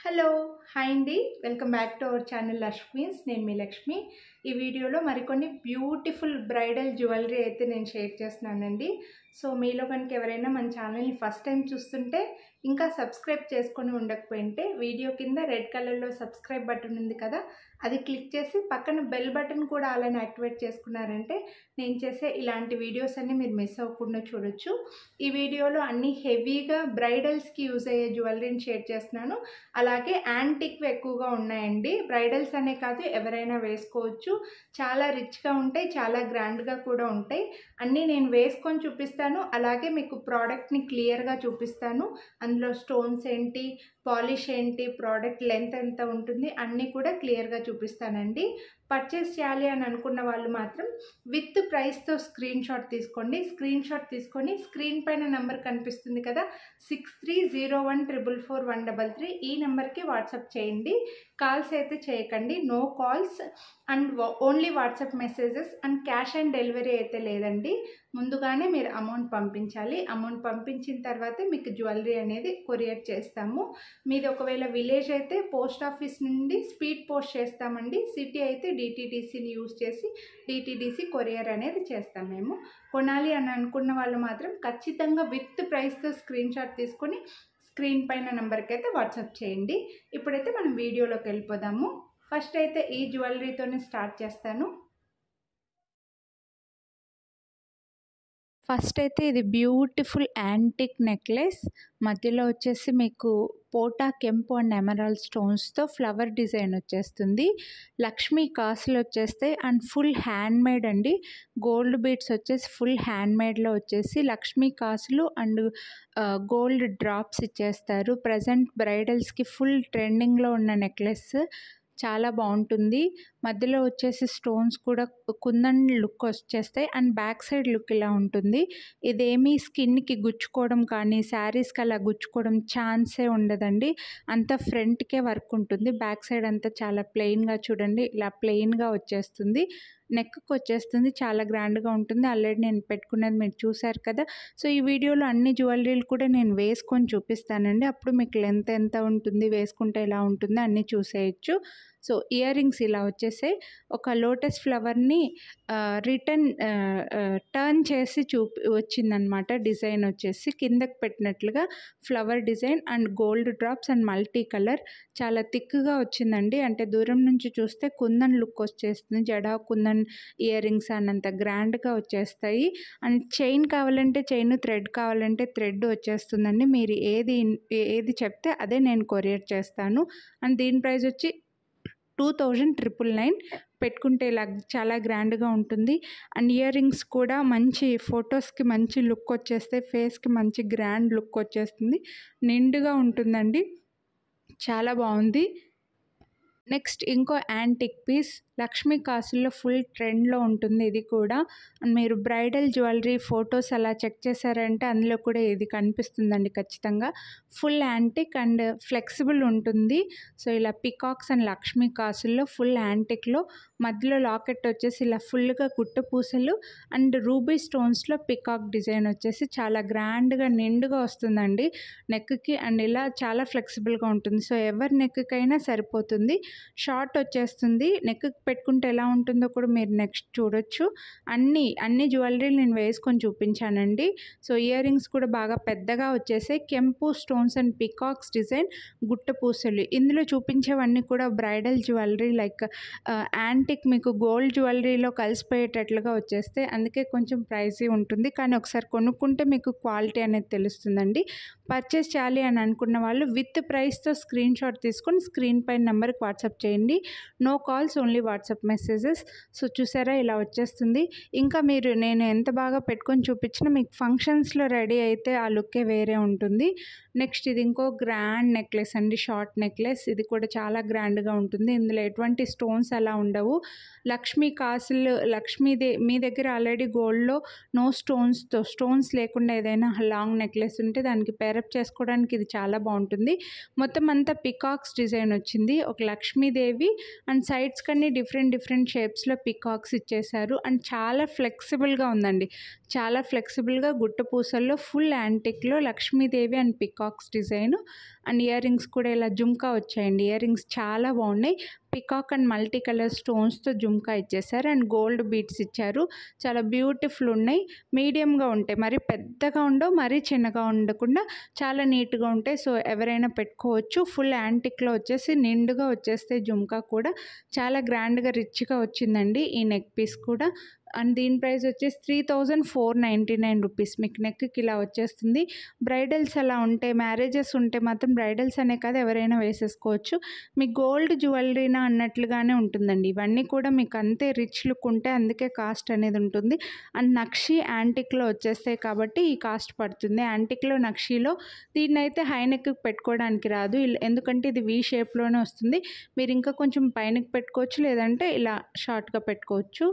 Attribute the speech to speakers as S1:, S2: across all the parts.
S1: Hello! Hi అండి. Welcome back to our channel lush queens. నేను మీ లక్ష్మి. ఈ వీడియోలో మరికొన్ని బ్యూటిఫుల్ బ్రైడల్ జ్యువెలరీ అయితే నేను షేర్ చేస్తున్నానండి. సో మీలో కనుక ఎవరైనా మన ఛానల్ని ఫస్ట్ టైం చూస్తుంటే ఇంకా సబ్స్క్రైబ్ చేసుకొని ఉండకపోయింటే వీడియో కింద రెడ్ కలర్లో సబ్స్క్రైబ్ బటన్ ఉంది కదా, అది క్లిక్ చేసి పక్కన బెల్ బటన్ కూడా అలానే యాక్టివేట్ చేసుకున్నారంటే నేను చేసే ఇలాంటి వీడియోస్ అన్ని మీరు మిస్ అవ్వకుండా చూడొచ్చు. ఈ వీడియోలో అన్ని హెవీగా బ్రైడల్స్కి యూజ్ అయ్యే జ్యువెలరీని షేర్ చేస్తున్నాను. అలాగే యాంటిక్వి ఎక్కువగా ఉన్నాయండి. బ్రైడల్స్ అనే కాదు, ఎవరైనా వేసుకోవచ్చు. చాలా రిచ్గా ఉంటాయి, చాలా గ్రాండ్గా కూడా ఉంటాయి. అన్నీ నేను వేసుకొని చూపిస్తాను, అలాగే మీకు ప్రోడక్ట్ని క్లియర్గా చూపిస్తాను. అందులో స్టోన్స్ ఏంటి, పాలిష్ ఏంటి, ప్రోడక్ట్ లెంత్ ఎంత ఉంటుంది అన్నీ కూడా క్లియర్గా చూపిస్తానండి. పర్చేస్ చేయాలి అని అనుకున్న వాళ్ళు మాత్రం విత్ ప్రైస్తో స్క్రీన్ షాట్ తీసుకోండి. స్క్రీన్ షాట్ తీసుకొని స్క్రీన్ పైన నెంబర్ కనిపిస్తుంది కదా, 6301444133, ఈ నెంబర్కి వాట్సాప్ చేయండి. కాల్స్ అయితే చేయకండి, no calls and only WhatsApp messages. And cash on delivery అయితే లేదండి. ముందుగానే మీరు అమౌంట్ పంపించాలి. అమౌంట్ పంపించిన తర్వాతే మీకు జ్యువెలరీ అనేది కొరియర్ చేస్తాము. మీది ఒకవేళ విలేజ్ అయితే పోస్ట్ ఆఫీస్ నుండి స్పీడ్ పోస్ట్ చేస్తామండి. సిటీ అయితే డిటీడీసీని యూజ్ చేసి డిటీడీసీ కొరియర్ అనేది చేస్తాం మేము. కొనాలి అని అనుకున్న వాళ్ళు మాత్రం ఖచ్చితంగా విత్ ప్రైస్తో స్క్రీన్ షాట్ తీసుకొని స్క్రీన్ పైన నెంబర్కి అయితే వాట్సాప్ చేయండి. ఇప్పుడైతే మనం వీడియోలోకి వెళ్ళిపోదాము. ఫస్ట్ అయితే ఈ జ్యువెలరీతోనే స్టార్ట్ చేస్తాను. ఫస్ట్ అయితే ఇది బ్యూటిఫుల్ యాంటిక్ నెక్లెస్. మధ్యలో వచ్చేసి మీకు పోటా, కెంపు అండ్ ఎమరాల్డ్ స్టోన్స్తో ఫ్లవర్ డిజైన్ వచ్చేస్తుంది. లక్ష్మీ కాసులు వచ్చేస్తాయి అండ్ ఫుల్ హ్యాండ్ మేడ్ అండి. గోల్డ్ బీడ్స్ వచ్చేసి ఫుల్ హ్యాండ్ మేడ్లో వచ్చేసి లక్ష్మీ కాసులు అండ్ గోల్డ్ డ్రాప్స్ ఇచ్చేస్తారు. ప్రజెంట్ బ్రైడల్స్కి ఫుల్ ట్రెండింగ్లో ఉన్న నెక్లెస్, చాలా బాగుంటుంది. మధ్యలో వచ్చేసి స్టోన్స్ కూడా కుందన్ లుక్ వచ్చేస్తాయి అండ్ బ్యాక్ సైడ్ లుక్ ఇలా ఉంటుంది. ఇదేమీ స్కిన్కి గుచ్చుకోవడం కానీ శారీస్కి అలా గుచ్చుకోవడం ఛాన్సే ఉండదండి. అంతా ఫ్రంట్కే వర్క్ ఉంటుంది. బ్యాక్ సైడ్ అంతా చాలా ప్లెయిన్గా చూడండి, ఇలా ప్లెయిన్గా వచ్చేస్తుంది. నెక్కి వచ్చేస్తుంది, చాలా గ్రాండ్గా ఉంటుంది. ఆల్రెడీ నేను పెట్టుకున్నది మీరు చూసారు కదా. సో ఈ వీడియోలో అన్ని జ్యువెలరీలు కూడా నేను వేసుకొని చూపిస్తానండి. అప్పుడు మీకు లెంత్ ఎంత ఉంటుంది, వేసుకుంటే ఎలా ఉంటుంది అన్నీ చూసేయచ్చు. సో ఇయర్ రింగ్స్ ఇలా వచ్చేసాయి. ఒక లోటస్ ఫ్లవర్ని టర్న్ చేసి వచ్చిందనమాట. డిజైన్ వచ్చేసి కిందకి పెట్టినట్లుగా flower design and gold drops and multi colour, చాలా థిక్గా వచ్చిందండి. అంటే దూరం నుంచి చూస్తే కుందన్ లుక్ వచ్చేస్తుంది. జడా కుందన్ ఇయర్ రింగ్స్ అన్నంత గ్రాండ్గా వచ్చేస్తాయి. అండ్ చైన్ కావాలంటే చైన్, థ్రెడ్ కావాలంటే థ్రెడ్ వచ్చేస్తుందండి. మీరు ఏది చెప్తే అదే నేను కొరియర్ చేస్తాను. అండ్ దీని ప్రైస్ వచ్చి 2999. పెట్టుకుంటే ఇలా చాలా గ్రాండ్గా ఉంటుంది. అండ్ ఇయర్ రింగ్స్ కూడా మంచి ఫొటోస్కి మంచి లుక్ వచ్చేస్తాయి. ఫేస్కి మంచి గ్రాండ్ లుక్ వచ్చేస్తుంది. నిండుగా ఉంటుందండి, చాలా బాగుంది. నెక్స్ట్ ఇంకో యాంటిక్ పీస్, లక్ష్మీ కాసుల్లో ఫుల్ ట్రెండ్లో ఉంటుంది ఇది కూడా. మీరు బ్రైడల్ జ్యువెలరీ ఫొటోస్ అలా చెక్ చేశారంటే అందులో కూడా ఇది కనిపిస్తుందండి ఖచ్చితంగా. ఫుల్ యాంటిక్ అండ్ ఫ్లెక్సిబుల్ ఉంటుంది. సో ఇలా పికాక్స్ అండ్ లక్ష్మీ కాసుల్లో ఫుల్ యాంటిక్లో మధ్యలో లాకెట్ వచ్చేసి ఇలా ఫుల్గా గుట్ట పూసలు అండ్ రూబీ స్టోన్స్లో పికాక్ డిజైన్ వచ్చేసి చాలా గ్రాండ్గా నిండుగా వస్తుందండి నెక్కి. అండ్ ఇలా చాలా ఫ్లెక్సిబుల్గా ఉంటుంది. సో ఎవరి నెక్కకైనా సరిపోతుంది. షార్ట్ వచ్చేస్తుంది. నెక్ పెట్టుకుంటే ఎలా ఉంటుందో కూడా మీరు నెక్స్ట్ చూడొచ్చు. అన్ని జ్యువెలరీలు నేను వేసుకొని చూపించానండి. సో ఇయర్ రింగ్స్ కూడా బాగా పెద్దగా వచ్చేసాయి. కెంపు స్టోన్స్ అండ్ పికాక్స్ డిజైన్, గుట్ట పూసలు. ఇందులో చూపించేవన్నీ కూడా బ్రైడల్ జ్యువెలరీ లైక్ యాంటిక్, మీకు గోల్డ్ జ్యువెలరీలో కలిసిపోయేటట్లుగా వచ్చేస్తాయి. అందుకే కొంచెం ప్రైజీ ఉంటుంది, కానీ ఒకసారి కొనుక్కుంటే మీకు క్వాలిటీ అనేది తెలుస్తుందండి. పర్చేస్ చేయాలి అని అనుకున్న వాళ్ళు విత్ ప్రైస్తో స్క్రీన్ షాట్ తీసుకొని స్క్రీన్ పైన నెంబర్కి వాట్సాప్ చేయండి. No calls, only WhatsApp messages. So చూసారా ఇలా వచ్చేస్తుంది. ఇంకా నేను ఎంత బాగా పెట్టుకొని చూపించినా మీకు ఫంక్షన్స్లో రెడీ అయితే ఆ లుక్కే వేరే ఉంటుంది. నెక్స్ట్ ఇది ఇంకో గ్రాండ్ నెక్లెస్ అండి, షార్ట్ నెక్లెస్. ఇది కూడా చాలా గ్రాండ్గా ఉంటుంది. ఇందులో ఎటువంటి స్టోన్స్ అలా ఉండవు. లక్ష్మీ కాసులు, మీ దగ్గర ఆల్రెడీ గోల్డ్లో నో స్టోన్స్ లేకుండా ఏదైనా లాంగ్ నెక్లెస్ ఉంటే దానికి పేరప్ చేసుకోవడానికి ఇది చాలా బాగుంటుంది. మొత్తం అంతా పికాక్స్ డిజైన్ వచ్చింది. ఒక లక్ష్మీదేవి అండ్ సైడ్స్ కన్నీ డిఫరెంట్ షేప్స్లో పికాక్స్ ఇచ్చేసారు. అండ్ చాలా ఫ్లెక్సిబుల్గా ఉందండి, చాలా ఫ్లెక్సిబుల్గా గుట్ట పూసల్లో ఫుల్ యాంటిక్లో Lakshmidevi and peacocks design and earrings కూడా ఇలా జుమ్కా వచ్చాయండి. ఇయర్ రింగ్స్ చాలా బాగున్నాయి. పికాక్ అండ్ మల్టీ కలర్ స్టోన్స్తో జుమ్కా ఇచ్చేసారు అండ్ గోల్డ్ బీడ్స్ ఇచ్చారు. చాలా బ్యూటిఫుల్ ఉన్నాయి. మీడియంగా ఉంటాయి, మరి పెద్దగా ఉండవు, మరీ చిన్నగా ఉండకుండా చాలా నీట్గా ఉంటాయి. సో ఎవరైనా పెట్టుకోవచ్చు. ఫుల్ యాంటిక్లో వచ్చేసి నిండుగా వచ్చేస్తే జుమ్కా కూడా చాలా గ్రాండ్గా రిచ్గా వచ్చిందండి ఈ నెక్ పీస్ కూడా. అండ్ దీని ప్రైస్ వచ్చేసి 3499 రూపీస్. మీకు నెక్కి ఇలా వచ్చేస్తుంది. బ్రైడల్స్ అలా ఉంటే, మ్యారేజెస్ ఉంటే మాత్రం బ్రైడల్స్ అనే కాదు ఎవరైనా వేసేసుకోవచ్చు. మీ గోల్డ్ జ్యువెలరీనా అన్నట్లుగానే ఉంటుందండి. ఇవన్నీ కూడా మీకు అంతే రిచ్ లుక్ ఉంటే అందుకే కాస్ట్ అనేది ఉంటుంది. అండ్ నక్షి యాంటిక్లో వచ్చేస్తాయి కాబట్టి ఈ కాస్ట్ పడుతుంది. యాంటిక్లో నక్షిలో దీన్నైతే హై నెక్ పెట్టుకోవడానికి రాదు, ఎందుకంటే ఇది వీ షేప్లోనే వస్తుంది. మీరు ఇంకా కొంచెం పైనకి పెట్టుకోవచ్చు, లేదంటే ఇలా షార్ట్గా పెట్టుకోవచ్చు.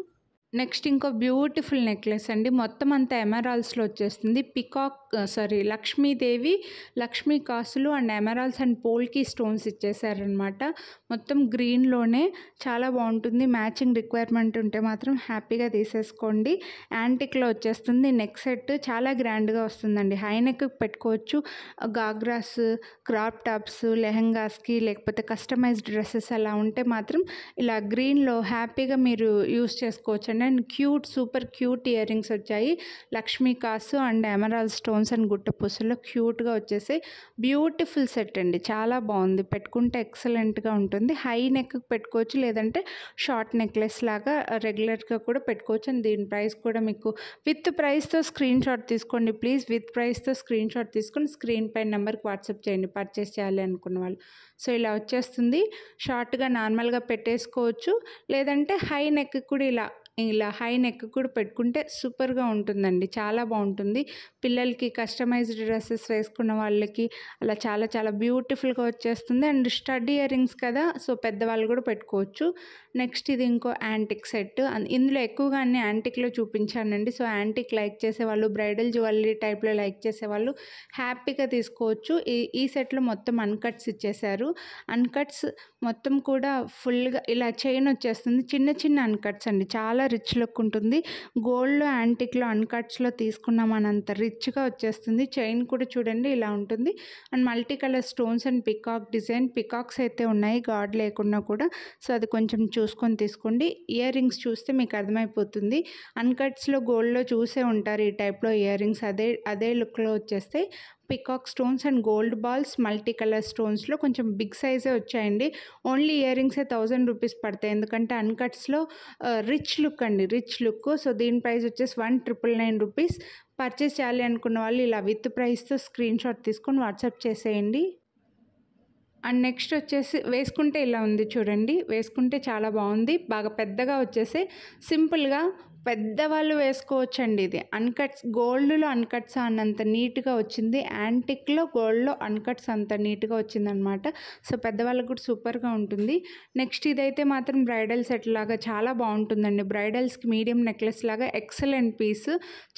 S1: నెక్స్ట్ ఇంకో బ్యూటిఫుల్ నెక్లెస్ అండి. మొత్తం అంతా ఎమరాల్స్లో వచ్చేస్తుంది. లక్ష్మీదేవి, లక్ష్మీ కాసులు అండ్ ఎమరాల్స్ అండ్ పోల్కి స్టోన్స్ ఇచ్చేసారనమాట. మొత్తం గ్రీన్లోనే చాలా బాగుంటుంది. మ్యాచింగ్ రిక్వైర్మెంట్ ఉంటే మాత్రం హ్యాపీగా తీసేసుకోండి. యాంటిక్లో వచ్చేస్తుంది. నెక్ సెట్ చాలా గ్రాండ్గా వస్తుందండి. హై నెక్ పెట్టుకోవచ్చు. గాగ్రాస్, క్రాప్ టాప్స్, లెహెంగాస్కి లేకపోతే కస్టమైజ్డ్ డ్రెస్సెస్ అలా ఉంటే మాత్రం ఇలా గ్రీన్లో హ్యాపీగా మీరు యూస్ చేసుకోవచ్చు and cute, super cute ear rings వచ్చాయి. లక్ష్మీ కాసు అండ్ ఎమరాల్డ్ స్టోన్స్ అండ్ గుట్ట పూసల్లో క్యూట్గా వచ్చేసి బ్యూటిఫుల్ సెట్ అండి. చాలా బాగుంది. పెట్టుకుంటే ఎక్సలెంట్గా ఉంటుంది. హై నెక్ పెట్టుకోవచ్చు, లేదంటే షార్ట్ నెక్లెస్ లాగా రెగ్యులర్గా కూడా పెట్టుకోవచ్చు. అండ్ దీని ప్రైస్ కూడా మీకు విత్ ప్రైస్తో స్క్రీన్ షాట్ తీసుకోండి ప్లీజ్. విత్ ప్రైస్తో స్క్రీన్ షాట్ తీసుకొని స్క్రీన్ పైన నెంబర్కి వాట్సాప్ చేయండి పర్చేస్ చేయాలి అనుకున్న వాళ్ళు. సో ఇలా వచ్చేస్తుంది. షార్ట్గా నార్మల్గా పెట్టేసుకోవచ్చు, లేదంటే హై నెక్ కూడా ఇలా హై నెక్ కూడా పెట్టుకుంటే సూపర్గా ఉంటుందండి. చాలా బాగుంటుంది. పిల్లలకి కస్టమైజ్డ్ డ్రెస్సెస్ వేసుకున్న వాళ్ళకి అలా చాలా చాలా బ్యూటిఫుల్గా వచ్చేస్తుంది. అండ్ స్టడ్ ఇయర్ రింగ్స్ కదా, సో పెద్దవాళ్ళు కూడా పెట్టుకోవచ్చు. నెక్స్ట్ ఇది ఇంకో యాంటిక్ సెట్. ఇందులో ఎక్కువగా అన్ని యాంటిక్లో చూపించానండి. సో యాంటిక్ లైక్ చేసేవాళ్ళు, బ్రైడల్ జ్యువెలరీ టైప్లో లైక్ చేసేవాళ్ళు హ్యాపీగా తీసుకోవచ్చు. ఈ సెట్లో మొత్తం అన్కట్స్ ఇచ్చేసారు. అన్కట్స్ మొత్తం కూడా ఫుల్గా ఇలా చైన్ వచ్చేస్తుంది. చిన్న చిన్న అన్కట్స్ అండి. చాలా రిచ్ లుక్ ఉంటుంది. గోల్డ్లో యాంటిక్లో అన్కట్స్లో తీసుకున్నామనంత రిచ్గా వచ్చేస్తుంది. చైన్ కూడా చూడండి ఇలా ఉంటుంది. And multi colour stones and peacock design. Peacocks అయితే ఉన్నాయి గాడ్ లేకున్నా కూడా. సో అది కొంచెం చూసుకొని తీసుకోండి. ఇయర్ రింగ్స్ చూస్తే మీకు అర్థమైపోతుంది. అన్కట్స్లో గోల్డ్లో చూసే ఉంటారు ఈ టైప్లో ఇయర్ రింగ్స్. అదే లుక్లో వచ్చేస్తాయి. Peacock stones and gold balls multi colour స్టోన్స్లో కొంచెం బిగ్ సైజే వచ్చాయండి. ఓన్లీ ఇయర్ రింగ్సే 1000 రూపీస్ పడతాయి, ఎందుకంటే అన్కట్స్లో రిచ్ లుక్ అండి, రిచ్ లుక్. సో దీని ప్రైస్ వచ్చేసి 1999 రూపీస్. పర్చేస్ చేయాలి అనుకున్న వాళ్ళు ఇలా విత్ ప్రైస్తో స్క్రీన్ షాట్ తీసుకొని వాట్సాప్ చేసేయండి. అండ్ నెక్స్ట్ వచ్చేసి వేసుకుంటే ఇలా ఉంది చూడండి. వేసుకుంటే చాలా బాగుంది. బాగా పెద్దగా వచ్చేసి సింపుల్గా పెద్దవాళ్ళు వేసుకోవచ్చండి. ఇది అన్కట్స్, గోల్డ్లో అన్కట్స్ అన్నంత నీట్గా వచ్చింది. యాంటిక్లో గోల్డ్లో అన్కట్స్ అంత నీట్గా వచ్చిందనమాట. సో పెద్దవాళ్ళకు కూడా సూపర్గా ఉంటుంది. నెక్స్ట్ ఇదైతే మాత్రం బ్రైడల్ సెట్ లాగా చాలా బాగుంటుందండి. బ్రైడల్స్కి మీడియం నెక్లెస్ లాగా ఎక్సలెంట్ పీస్.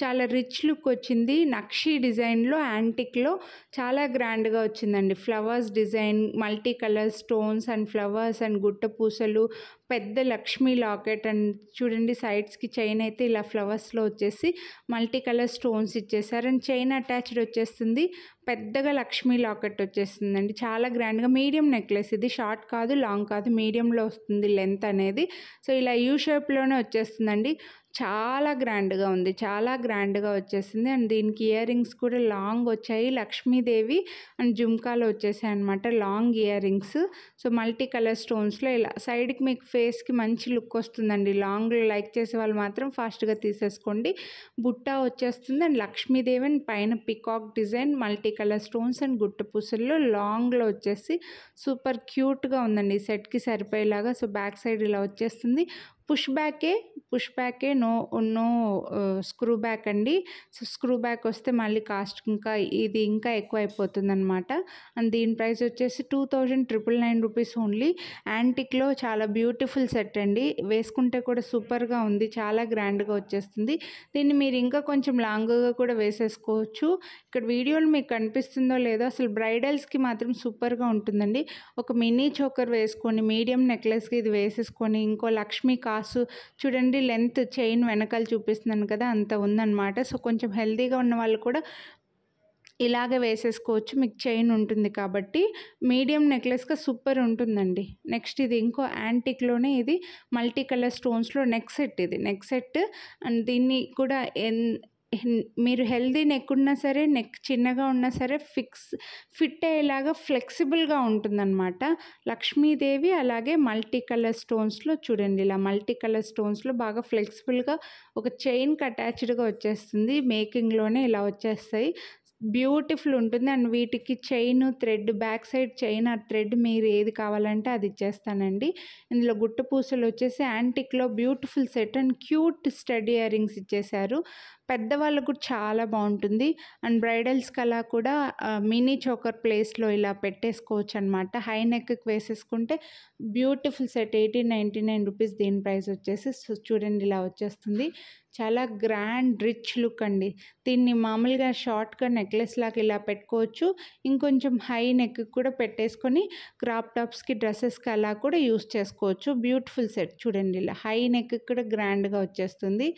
S1: చాలా రిచ్ లుక్ వచ్చింది. నక్షి డిజైన్లో యాంటిక్లో చాలా గ్రాండ్గా వచ్చిందండి. Flowers design, multi colour stones and flowers and గుట్ట పూసలు, పెద్ద లక్ష్మీ లాకెట్ అండ్ చూడండి సైడ్స్కి చైన్ అయితే ఇలా ఫ్లవర్స్లో వచ్చేసి మల్టీ కలర్ స్టోన్స్ ఇచ్చేసారు. అండ్ చైన్ అటాచ్డ్ వచ్చేస్తుంది. పెద్దగా లక్ష్మీ లాకెట్ వచ్చేస్తుందండి. చాలా గ్రాండ్గా మీడియం నెక్లెస్. ఇది షార్ట్ కాదు, లాంగ్ కాదు, మీడియంలో వస్తుంది లెంత్ అనేది. సో ఇలా యూ షేప్లోనే వచ్చేస్తుందండి. చాలా గ్రాండ్గా ఉంది. చాలా గ్రాండ్గా వచ్చేసింది. అండ్ దీనికి ఇయర్ రింగ్స్ కూడా లాంగ్ వచ్చాయి. లక్ష్మీదేవి అండ్ జుమ్కాలో వచ్చేసాయి అనమాట long earrings. So multi colour స్టోన్స్లో ఇలా సైడ్కి మీకు ఫేస్కి మంచి లుక్ వస్తుందండి. లాంగ్ లైక్ చేసే వాళ్ళు మాత్రం ఫాస్ట్గా తీసేసుకోండి. బుట్ట వచ్చేస్తుంది అండ్ లక్ష్మీదేవి అండ్ పైన peacock design, multi colour stones and గుట్ట పూసల్లో లాంగ్లో వచ్చేసి సూపర్ క్యూట్గా ఉందండి. సెట్కి సరిపోయేలాగా. సో బ్యాక్ సైడ్ ఇలా వచ్చేస్తుంది. పుష్ బ్యాకే నో స్క్రూ బ్యాక్ అండి. సో స్క్రూ బ్యాక్ వస్తే మళ్ళీ కాస్ట్ ఇంకా ఎక్కువ అయిపోతుంది అనమాట. అండ్ దీని ప్రైస్ వచ్చేసి 2999 రూపీస్ ఓన్లీ. యాంటిక్లో చాలా బ్యూటిఫుల్ సెట్ అండి. వేసుకుంటే కూడా సూపర్గా ఉంది. చాలా గ్రాండ్గా వచ్చేస్తుంది. దీన్ని మీరు ఇంకా కొంచెం లాంగ్గా కూడా వేసేసుకోవచ్చు. ఇక్కడ వీడియోలో మీకు కనిపిస్తుందో లేదో, అసలు బ్రైడల్స్కి మాత్రం సూపర్గా ఉంటుందండి. ఒక మినీ చోకర్ వేసుకొని మీడియం నెక్లెస్కి ఇది వేసేసుకొని ఇంకో లక్ష్మీ కాసు గ్లాసు చూడండి లెంత్ చైన్ వెనకాల చూపిస్తున్నాను కదా అంత ఉందన్నమాట. సో కొంచెం హెల్తీగా ఉన్న వాళ్ళు కూడా ఇలాగే వేసేసుకోవచ్చు, మీకు చైన్ ఉంటుంది కాబట్టి. మీడియం నెక్లెస్గా సూపర్ ఉంటుందండి. నెక్స్ట్ ఇది ఇంకో యాంటిక్లోనే ఇది మల్టీ కలర్ స్టోన్స్లో నెక్ సెట్. ఇది నెక్ సెట్ అండ్ దీన్ని కూడా మీరు హెల్దీ నెక్ ఉన్నా సరే, నెక్ చిన్నగా ఉన్నా సరే ఫిట్ అయ్యేలాగా ఫ్లెక్సిబుల్గా ఉంటుందన్నమాట. లక్ష్మీదేవి అలాగే మల్టీ కలర్ స్టోన్స్లో చూడండి, ఇలా మల్టీ కలర్ స్టోన్స్లో బాగా ఫ్లెక్సిబుల్గా ఒక చైన్కి అటాచ్డ్గా వచ్చేస్తుంది. మేకింగ్లోనే ఇలా వచ్చేస్తాయి, బ్యూటిఫుల్ ఉంటుంది. అండ్ వీటికి chain thread, back side chain ఆ థ్రెడ్ మీరు ఏది కావాలంటే అది ఇచ్చేస్తానండి. ఇందులో గుట్ట పూసలు వచ్చేసి యాంటిక్లో beautiful set and cute stud earrings ఇచ్చేసారు. పెద్దవాళ్ళకు కూడా చాలా బాగుంటుంది. అండ్ బ్రైడల్స్కి అలా కూడా మినీ చోకర్ ప్లేస్లో ఇలా పెట్టేసుకోవచ్చు అనమాట. హై నెక్కి వేసేసుకుంటే బ్యూటిఫుల్ సెట్. 1899 రూపీస్ దీని ప్రైస్ వచ్చేసి. సో చూడండి ఇలా వచ్చేస్తుంది, చాలా గ్రాండ్ రిచ్ లుక్ అండి. దీన్ని మామూలుగా షార్ట్గా నెక్లెస్ లాగా ఇలా పెట్టుకోవచ్చు, ఇంకొంచెం హై నెక్ కూడా పెట్టేసుకొని క్రాప్ టాప్స్కి డ్రెస్సెస్కి అలా కూడా యూస్ చేసుకోవచ్చు. బ్యూటిఫుల్ సెట్ చూడండి, ఇలా హై నెక్ కూడా గ్రాండ్గా వచ్చేస్తుంది.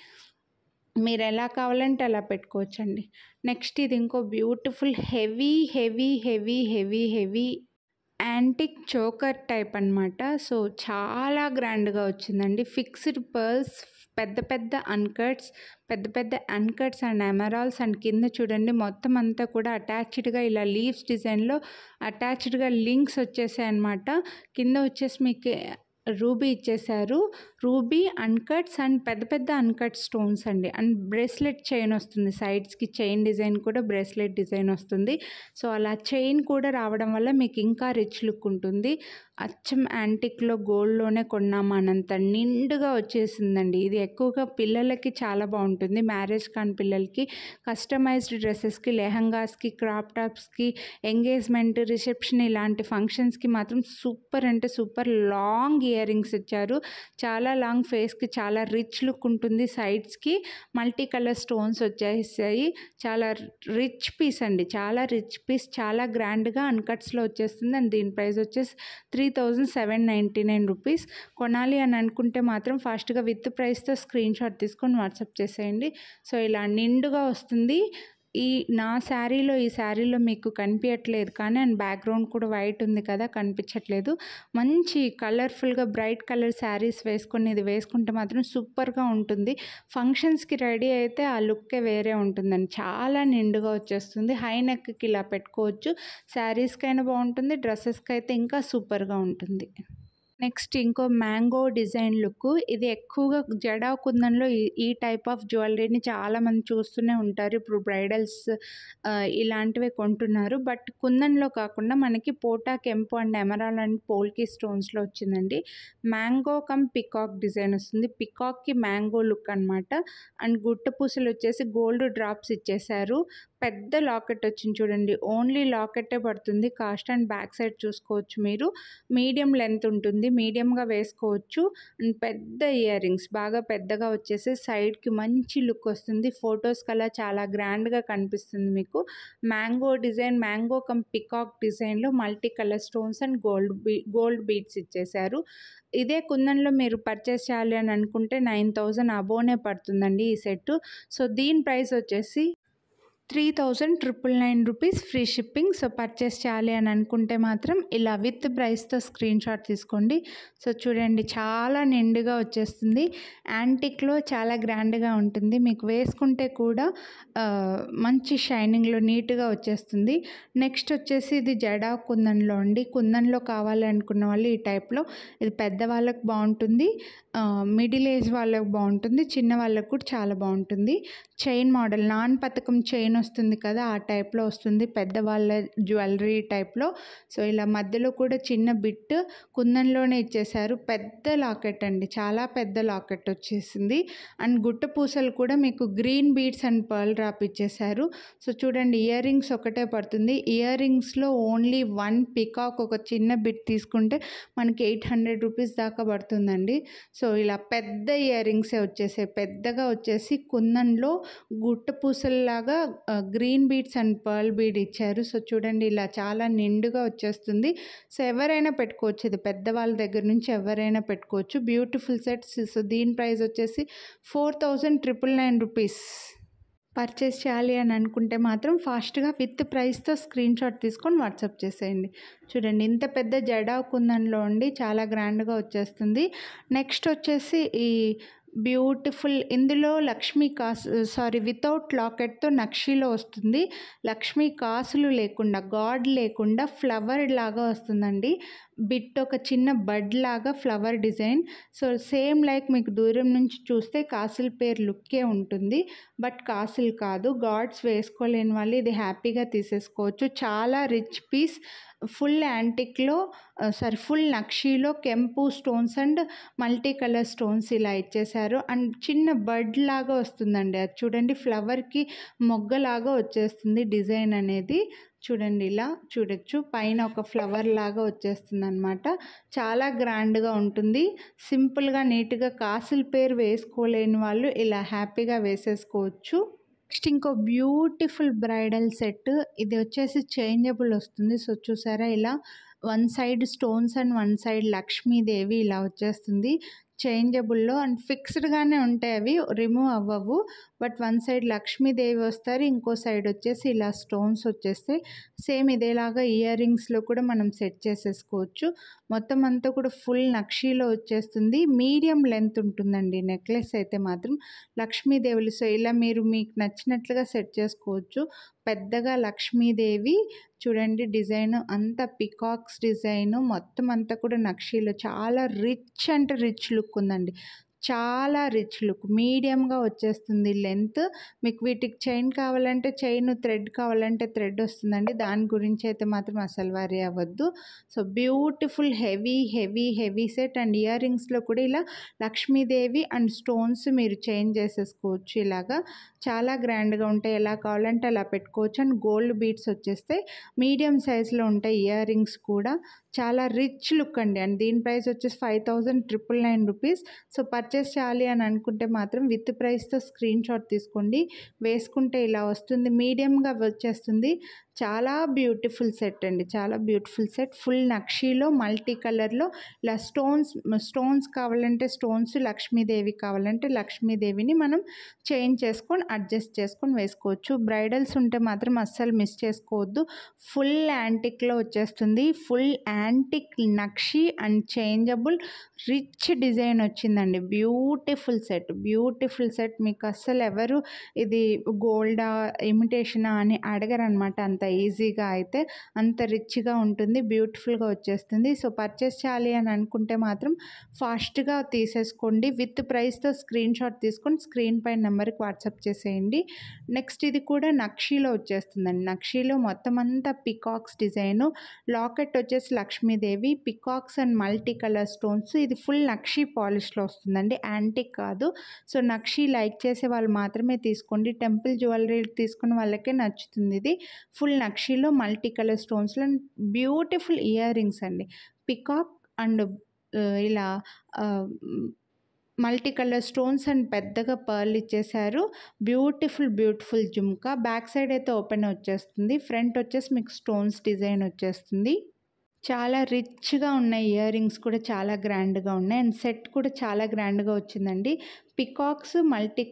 S1: మీరు ఎలా కావాలంటే అలా పెట్టుకోవచ్చండి. నెక్స్ట్ ఇది ఇంకో beautiful heavy heavy heavy heavy heavy antique choker type అనమాట. సో చాలా గ్రాండ్గా వచ్చిందండి. ఫిక్స్డ్ పర్ల్స్, పెద్ద పెద్ద అన్కట్స్ అండ్ ఎమరాల్స్ అండ్ కింద చూడండి మొత్తం అంతా కూడా అటాచ్డ్గా ఇలా లీవ్స్ డిజైన్లో అటాచ్డ్గా లింక్స్ వచ్చేసాయి అనమాట. కింద వచ్చేసి మీకు రూబీ ఇచ్చేసారు, రూబీ అన్కట్స్ అండ్ పెద్ద పెద్ద అన్కట్ స్టోన్స్ అండి. అండ్ బ్రేస్లెట్ చైన్ వస్తుంది, సైడ్స్కి చైన్ డిజైన్ కూడా బ్రేస్లెట్ డిజైన్ వస్తుంది. సో అలా చైన్ కూడా రావడం వల్ల మీకు ఇంకా రిచ్ లుక్ ఉంటుంది. అచ్చం యాంటిక్లో గోల్డ్లోనే కొన్నామన్నంత నిండుగా వచ్చేసిందండి. ఇది ఎక్కువగా పిల్లలకి చాలా బాగుంటుంది, మ్యారేజ్ కాని పిల్లలకి, కస్టమైజ్డ్ డ్రెస్సెస్కి, లెహంగాస్కి, క్రాప్ టాప్స్కి, ఎంగేజ్మెంట్, రిసెప్షన్ ఇలాంటి ఫంక్షన్స్కి మాత్రం సూపర్ అంటే సూపర్. లాంగ్ ఇయర్ రింగ్స్ ఇచ్చారు, చాలా లాంగ్, ఫేస్కి చాలా రిచ్ లుక్ ఉంటుంది. సైడ్స్కి మల్టీ కలర్ స్టోన్స్ వచ్చేసాయి. చాలా రిచ్ పీస్ అండి, చాలా రిచ్ పీస్, చాలా గ్రాండ్గా అన్కట్స్లో వచ్చేస్తుంది. అండ్ దీని ప్రైస్ వచ్చేసి 3799 రూపీస్. కొనాలి అని అనుకుంటే మాత్రం ఫాస్ట్గా విత్ ప్రైస్తో స్క్రీన్ షాట్ తీసుకొని వాట్సాప్ చేసేయండి. సో ఇలా నిండుగా వస్తుంది. ఈ శారీలో మీకు కనిపించట్లేదు కానీ అండ్ బ్యాక్గ్రౌండ్ కూడా వైట్ ఉంది కదా, కనిపించట్లేదు. మంచి కలర్ఫుల్గా బ్రైట్ కలర్ శారీస్ వేసుకొని ఇది వేసుకుంటే మాత్రం సూపర్గా ఉంటుంది. ఫంక్షన్స్కి రెడీ అయితే ఆ లుక్కే వేరే ఉంటుందండి, చాలా నిండుగా వచ్చేస్తుంది. హై నెక్కి ఇలా పెట్టుకోవచ్చు, శారీస్కైనా బాగుంటుంది, డ్రెస్సెస్కి అయితే ఇంకా సూపర్గా ఉంటుంది. నెక్స్ట్ ఇంకో మ్యాంగో డిజైన్ లుక్. ఇది ఎక్కువగా జడా కుందన్లో ఈ టైప్ ఆఫ్ జ్యువెలరీని చాలామంది చూస్తూనే ఉంటారు. ఇప్పుడు బ్రైడల్స్ ఇలాంటివే కొంటున్నారు. బట్ కుందన్లో కాకుండా మనకి పోటా కెంపు అండ్ ఎమరాల్డ్ అండ్ పోల్కి స్టోన్స్లో వచ్చిందండి. మ్యాంగో కమ్ పికాక్ డిజైన్ వస్తుంది, పికాక్కి మ్యాంగో లుక్ అనమాట. అండ్ గుట్ట పూసలు వచ్చేసి గోల్డ్ డ్రాప్స్ ఇచ్చేసారు. పెద్ద లాకెట్ వచ్చింది చూడండి, ఓన్లీ లాకెట్టే పడుతుంది కాస్ట్. అండ్ బ్యాక్ సైడ్ చూసుకోవచ్చు మీరు, మీడియం లెంత్ ఉంటుంది, మీడియంగా వేసుకోవచ్చు. అండ్ పెద్ద ఇయర్ రింగ్స్ బాగా పెద్దగా వచ్చేసి సైడ్కి మంచి లుక్ వస్తుంది. ఫొటోస్ కల్లా చాలా గ్రాండ్గా కనిపిస్తుంది మీకు. Mango design, mango cum peacock డిజైన్లో multi colour stones and gold beads ఇచ్చేసారు. ఇదే కుందన్లో మీరు పర్చేస్ చేయాలి అని అనుకుంటే 9000 అబోనే పడుతుందండి ఈ సెట్. సో దీని ప్రైస్ వచ్చేసి 3999 rupees, free shipping. So purchase చేయాలి అని అనుకుంటే మాత్రం ఇలా విత్ ప్రైస్తో స్క్రీన్ షాట్ తీసుకోండి. సో చూడండి చాలా నిండుగా వచ్చేస్తుంది, యాంటిక్లో చాలా గ్రాండ్గా ఉంటుంది. మీకు వేసుకుంటే కూడా మంచి షైనింగ్లో నీట్గా వచ్చేస్తుంది. నెక్స్ట్ వచ్చేసి ఇది జడా కుందన్లో అండి. కుందన్లో కావాలి అనుకున్న వాళ్ళు ఈ టైప్లో, ఇది పెద్దవాళ్ళకు బాగుంటుంది, మిడిల్ ఏజ్ వాళ్ళకు బాగుంటుంది, చిన్న వాళ్ళకు కూడా చాలా బాగుంటుంది. చైన్ మోడల్, నాన్ పథకం చైన్ వస్తుంది కదా ఆ టైప్లో వస్తుంది, పెద్దవాళ్ళ జ్యువెలరీ టైప్లో. సో ఇలా మధ్యలో కూడా చిన్న బిట్ కుందన్లోనే ఇచ్చేసారు. పెద్ద లాకెట్ అండి, చాలా పెద్ద లాకెట్ వచ్చేసింది. అండ్ గుట్ట పూసలు కూడా మీకు green beads and pearl drop ఇచ్చేసారు. సో చూడండి ఇయర్ రింగ్స్ ఒకటే పడుతుంది. ఇయర్ రింగ్స్లో ఓన్లీ 1 పికాక్ ఒక చిన్న బిట్ తీసుకుంటే మనకి 800 రూపీస్ దాకా పడుతుందండి. సో ఇలా పెద్ద ఇయర్ రింగ్సే వచ్చేసాయి, పెద్దగా వచ్చేసి కుందన్లో గుట్ట పూసల్లాగా green beads and pearl bead ఇచ్చారు. సో చూడండి ఇలా చాలా నిండుగా వచ్చేస్తుంది. సో ఎవరైనా పెట్టుకోవచ్చు, ఇది పెద్దవాళ్ళ దగ్గర నుంచి ఎవరైనా పెట్టుకోవచ్చు. Beautiful sets. సో దీని ప్రైస్ వచ్చేసి 4,999 రూపీస్. పర్చేస్ చేయాలి అని అనుకుంటే మాత్రం ఫాస్ట్గా విత్ ప్రైస్తో స్క్రీన్ షాట్ తీసుకొని వాట్సాప్ చేసేయండి. చూడండి ఇంత పెద్ద జడా కుందన్లో ఉండి చాలా గ్రాండ్గా వచ్చేస్తుంది. నెక్స్ట్ వచ్చేసి ఈ బ్యూటిఫుల్, ఇందులో లక్ష్మీ వితౌట్ లాకెట్తో నక్షీలో వస్తుంది. లక్ష్మీ కాసులు లేకుండా, గాడ్ లేకుండా ఫ్లవర్ లాగా వస్తుందండి. బిట్ ఒక చిన్న బడ్ లాగా flower design. So same like మీకు దూరం నుంచి చూస్తే కాసుల పేరు లుక్కే ఉంటుంది, బట్ కాసులు కాదు. గాడ్స్ వేసుకోలేని వాళ్ళు ఇది హ్యాపీగా తీసేసుకోవచ్చు. చాలా రిచ్ పీస్. ఫుల్ యాంటిక్లో ఫుల్ నక్షీలో కెంపు stones and multi colour stones ఇలా ఇచ్చేసారు. అండ్ చిన్న బడ్ లాగా వస్తుందండి. అది చూడండి ఫ్లవర్కి మొగ్గలాగా వచ్చేస్తుంది డిజైన్ అనేది. చూడండి ఇలా చూడొచ్చు, పైన ఒక ఫ్లవర్ లాగా వచ్చేస్తుంది అనమాట. చాలా గ్రాండ్గా ఉంటుంది. సింపుల్గా నీట్గా కాసుల పేరు వేసుకోలేని వాళ్ళు ఇలా హ్యాపీగా వేసేసుకోవచ్చు. నెక్స్ట్ ఇంకో బ్యూటిఫుల్ బ్రైడల్ సెట్. ఇది వచ్చేసి చేంజబుల్ వస్తుంది. సో చూసారా ఇలా one side stones and one side Lakshmidevi ఇలా వచ్చేస్తుంది. చేంజబుల్లో అండ్ ఫిక్స్డ్గానే ఉంటాయి, అవి రిమూవ్ అవ్వవు. బట్ వన్ సైడ్ లక్ష్మీదేవి వస్తారు, ఇంకో సైడ్ వచ్చేసి ఇలా స్టోన్స్ వచ్చేస్తాయి. సేమ్ ఇదేలాగా ఇయర్ రింగ్స్లో కూడా మనం సెట్ చేసేసుకోవచ్చు. మొత్తం అంతా కూడా ఫుల్ నక్షీలో వచ్చేస్తుంది. మీడియం లెంత్ ఉంటుందండి నెక్లెస్ అయితే మాత్రం లక్ష్మీదేవులు. సో ఇలా మీరు మీకు నచ్చినట్లుగా సెట్ చేసుకోవచ్చు. పెద్దగా లక్ష్మీదేవి చూడండి, డిజైన్ అంతా పికాక్స్ డిజైను, మొత్తం అంతా కూడా నక్షీలో చాలా రిచ్ అంటే రిచ్ లుక్ ఉందండి. చాలా రిచ్ లుక్. మీడియంగా వచ్చేస్తుంది లెంత్. మీకు వీటికి చైన్ కావాలంటే చైన్, థ్రెడ్ కావాలంటే థ్రెడ్ వస్తుందండి. దాని గురించి అయితే మాత్రం అసలు వరీ అవ్వద్దు. So beautiful heavy heavy heavy set. And ear రింగ్స్లో కూడా ఇలా లక్ష్మీదేవి అండ్ స్టోన్స్ మీరు చేంజ్ చేసేసుకోవచ్చు. ఇలాగా చాలా గ్రాండ్గా ఉంటాయి. ఎలా కావాలంటే అలా పెట్టుకోవచ్చు. అండ్ గోల్డ్ బీడ్స్ వచ్చేస్తే మీడియం సైజులో ఉంటాయి ఇయర్ రింగ్స్ కూడా. చాలా రిచ్ లుక్ అండి. అండ్ దీని ప్రైస్ వచ్చేసి 5,999 రూపీస్. సో పర్చేస్ చేయాలి అని అనుకుంటే మాత్రం విత్ ప్రైస్తో స్క్రీన్ షాట్ తీసుకోండి. వేసుకుంటే ఇలా వస్తుంది, మీడియంగా వచ్చేస్తుంది. చాలా బ్యూటిఫుల్ సెట్ అండి, చాలా బ్యూటిఫుల్ సెట్. ఫుల్ నక్షీలో మల్టీ కలర్లో ఇలా స్టోన్స్ కావాలంటే స్టోన్స్, లక్ష్మీదేవి కావాలంటే లక్ష్మీదేవిని మనం చేంజ్ చేసుకొని అడ్జస్ట్ చేసుకొని వేసుకోవచ్చు. బ్రైడల్స్ ఉంటే మాత్రం అస్సలు మిస్ చేసుకోవద్దు. ఫుల్ యాంటిక్లో వచ్చేస్తుంది. Full antique nakshi and changeable rich design వచ్చిందండి. Beautiful set, beautiful set. మీకు అస్సలు ఎవరు ఇది గోల్డా ఇమిటేషనా అని అడగరనమాట. అంత ఈజీగా అయితే అంత రిచ్గా ఉంటుంది, బ్యూటిఫుల్గా వచ్చేస్తుంది. సో పర్చేస్ చేయాలి అని అనుకుంటే మాత్రం ఫాస్ట్గా తీసేసుకోండి. విత్ ప్రైస్తో స్క్రీన్ షాట్ తీసుకొని స్క్రీన్ పైన నెంబర్కి వాట్సాప్ చేసేయండి. నెక్స్ట్ ఇది కూడా నక్షీలో వచ్చేస్తుందండి. నక్షీలో మొత్తం అంతా పికాక్స్ డిజైను. లాకెట్ వచ్చేసి Lakshmidevi, peacocks and multi colour stones. ఇది ఫుల్ నక్షీ పాలిష్లో వస్తుందండి, యాంటిక్ కాదు. సో నక్షీ లైక్ చేసే వాళ్ళు మాత్రమే తీసుకోండి. టెంపుల్ జ్యువెలరీ తీసుకున్న వాళ్ళకే నచ్చుతుంది. ఇది ఫుల్ నక్షీలో మల్టీ కలర్ స్టోన్స్లో బ్యూటిఫుల్ ఇయర్ రింగ్స్ అండి. పికాక్ అండ్ ఇలా మల్టీ కలర్ స్టోన్స్ అండ్ పెద్దగా పర్ల్ ఇచ్చేసారు. బ్యూటిఫుల్ జుమ్కా. బ్యాక్ సైడ్ అయితే ఓపెన్ వచ్చేస్తుంది, ఫ్రంట్ వచ్చేసి మీకు స్టోన్స్ డిజైన్ వచ్చేస్తుంది. చాలా రిచ్గా ఉన్నాయి. ఇయర్ రింగ్స్ కూడా చాలా గ్రాండ్గా ఉన్నాయి. అండ్ సెట్ కూడా చాలా గ్రాండ్గా వచ్చిందండి. పికాక్స్ మల్టీ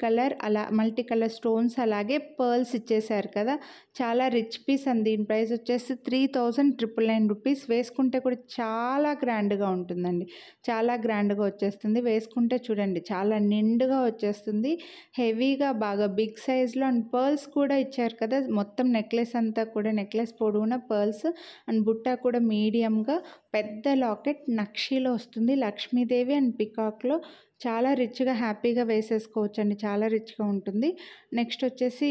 S1: కలర్ స్టోన్స్ అలాగే పర్ల్స్ ఇచ్చేసారు కదా, చాలా రిచ్ పీస్. అండ్ దీని ప్రైస్ వచ్చేసి 3,999 రూపీస్. వేసుకుంటే కూడా చాలా గ్రాండ్గా ఉంటుందండి, చాలా గ్రాండ్గా వచ్చేస్తుంది. వేసుకుంటే చూడండి చాలా నిండుగా వచ్చేస్తుంది, హెవీగా బాగా బిగ్ సైజ్లో. అండ్ పర్ల్స్ కూడా ఇచ్చారు కదా, మొత్తం నెక్లెస్ అంతా కూడా నెక్లెస్ పొడవున పర్ల్స్ అండ్ బుట్ట కూడా మీడియంగా. పెద్ద లాకెట్ నక్షీలో వస్తుంది, లక్ష్మీదేవి అండ్ పికాక్లో. చాలా రిచ్గా హ్యాపీగా వేసేసుకోవచ్చు అండి, చాలా రిచ్గా ఉంటుంది. నెక్స్ట్ వచ్చేసి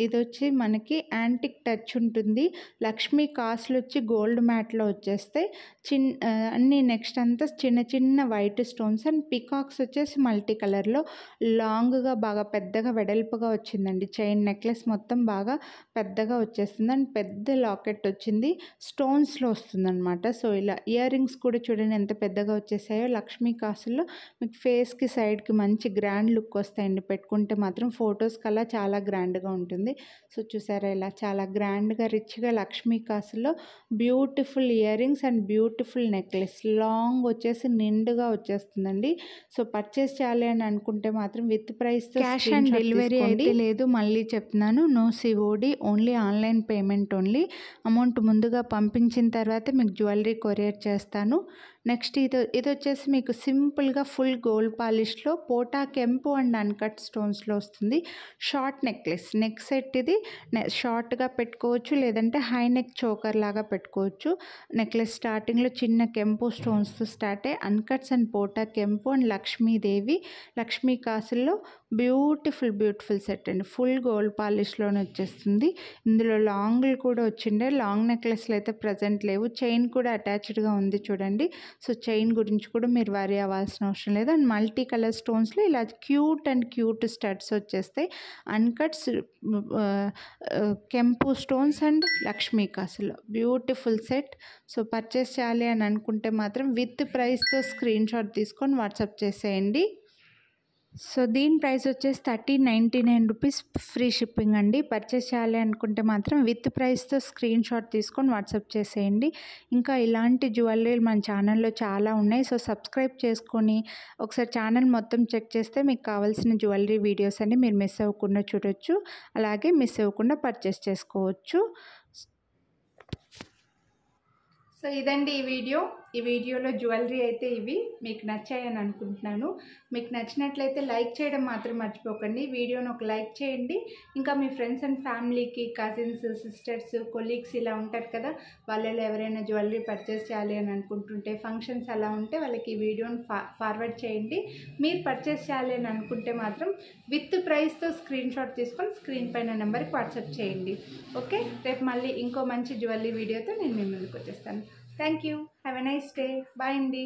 S1: ఇది వచ్చి మనకి యాంటిక్ టచ్ ఉంటుంది. లక్ష్మీ కాసులు వచ్చి గోల్డ్ మ్యాట్లో వచ్చేస్తే అన్ని నెక్స్ట్ అంతా చిన్న వైట్ స్టోన్స్. అండ్ పికాక్స్ వచ్చేసి మల్టీ కలర్లో లాంగ్గా బాగా పెద్దగా వెడల్పుగా వచ్చిందండి. చైన్ నెక్లెస్ మొత్తం బాగా పెద్దగా వచ్చేస్తుంది. అండ్ పెద్ద లాకెట్ వచ్చింది, స్టోన్స్లో వస్తుందన్నమాట. సో ఇలా ఇయర్ రింగ్స్ కూడా చూడండి ఎంత పెద్దగా వచ్చేసాయో. లక్ష్మీ కాసుల్లో మీకు ఫేస్ ఫేస్కి సైడ్కి మంచి గ్రాండ్ లుక్ వస్తాయండి పెట్టుకుంటే మాత్రం. ఫొటోస్కి అలా చాలా గ్రాండ్గా ఉంటుంది. సో చూసారా ఇలా చాలా గ్రాండ్గా రిచ్గా లక్ష్మీ కాసులో beautiful earrings and beautiful necklace long వచ్చేసి నిండుగా వచ్చేస్తుందండి. సో పర్చేస్ చేయాలి అని అనుకుంటే మాత్రం with price cash on delivery అయితే లేదు. మళ్ళీ చెప్తున్నాను, no COD, only online payment only. Amount ముందుగా పంపించిన తర్వాత మీకు జ్యువెలరీ కొరియర్ చేస్తాను. నెక్స్ట్ ఇది వచ్చేసి మీకు సింపుల్గా ఫుల్ గోల్డ్ పాలిష్లో పోటా కెంపు అండ్ అన్కట్ స్టోన్స్లో వస్తుంది. షార్ట్ నెక్లెస్, నెక్ సెట్ ఇది షార్ట్గా పెట్టుకోవచ్చు, లేదంటే హై నెక్ చోకర్ లాగా పెట్టుకోవచ్చు. నెక్లెస్ స్టార్టింగ్లో చిన్న కెంపు స్టోన్స్తో స్టార్ట్ అయ్యి అన్కట్స్ అండ్ పోటా కెంపు అండ్ లక్ష్మీదేవి లక్ష్మీ కాసుల్లో బ్యూటిఫుల్ సెట్ అండి. ఫుల్ గోల్డ్ పాలిష్లోనే వచ్చేస్తుంది. ఇందులో లాంగ్లు కూడా వచ్చిండే. లాంగ్ నెక్లెస్లు అయితే ప్రజెంట్ లేవు. చైన్ కూడా అటాచ్డ్గా ఉంది చూడండి. సో చైన్ గురించి కూడా మీరు వరీ అవ్వాల్సిన అవసరం లేదు. అండ్ మల్టీ కలర్ స్టోన్స్లో ఇలా క్యూట్ స్టడ్స్ వచ్చేస్తాయి. అన్కట్స్ కెంపు స్టోన్స్ అండ్ లక్ష్మీ కాసులో బ్యూటిఫుల్ సెట్. సో పర్చేస్ చేయాలి అని అనుకుంటే మాత్రం విత్ ప్రైస్తో స్క్రీన్ షాట్ తీసుకొని వాట్సాప్ చేసేయండి. సో దీని ప్రైస్ వచ్చేసి 1399 రూపీస్, ఫ్రీ షిప్పింగ్ అండి. పర్చేస్ చేయాలి అనుకుంటే మాత్రం విత్ ప్రైస్తో స్క్రీన్ షాట్ తీసుకొని వాట్సాప్ చేసేయండి. ఇంకా ఇలాంటి జ్యువెలరీలు మన ఛానల్లో చాలా ఉన్నాయి. సో సబ్స్క్రైబ్ చేసుకొని ఒకసారి ఛానల్ మొత్తం చెక్ చేస్తే మీకు కావాల్సిన జ్యువెలరీ వీడియోస్ అన్ని మీరు మిస్ అవ్వకుండా చూడొచ్చు, అలాగే మిస్ అవ్వకుండా పర్చేస్ చేసుకోవచ్చు. సో ఇదండి ఈ వీడియోలో జ్యువెలరీ అయితే ఇవి మీకు నచ్చాయని అనుకుంటున్నాను. మీకు నచ్చినట్లయితే లైక్ చేయడం మాత్రం మర్చిపోకండి. వీడియోని ఒక లైక్ చేయండి. ఇంకా మీ ఫ్రెండ్స్ అండ్ ఫ్యామిలీకి, కజిన్స్, సిస్టర్స్, కొలీగ్స్ ఇలా ఉంటారు కదా, వాళ్ళలో ఎవరైనా జ్యువెలరీ పర్చేస్ చేయాలి అని అనుకుంటుంటే, ఫంక్షన్స్ అలా ఉంటే వాళ్ళకి ఈ వీడియోని ఫార్వర్డ్ చేయండి. మీరు పర్చేస్ చేయాలి అని అనుకుంటే మాత్రం విత్ ప్రైస్తో స్క్రీన్ షాట్ తీసుకొని స్క్రీన్ పైన నెంబర్కి వాట్సాప్ చేయండి. ఓకే, రేపు మళ్ళీ ఇంకో మంచి జ్యువెలరీ వీడియోతో నేను మీ ముందుకు వచ్చేస్తాను. Thank you. Have a nice day. Bye అండి.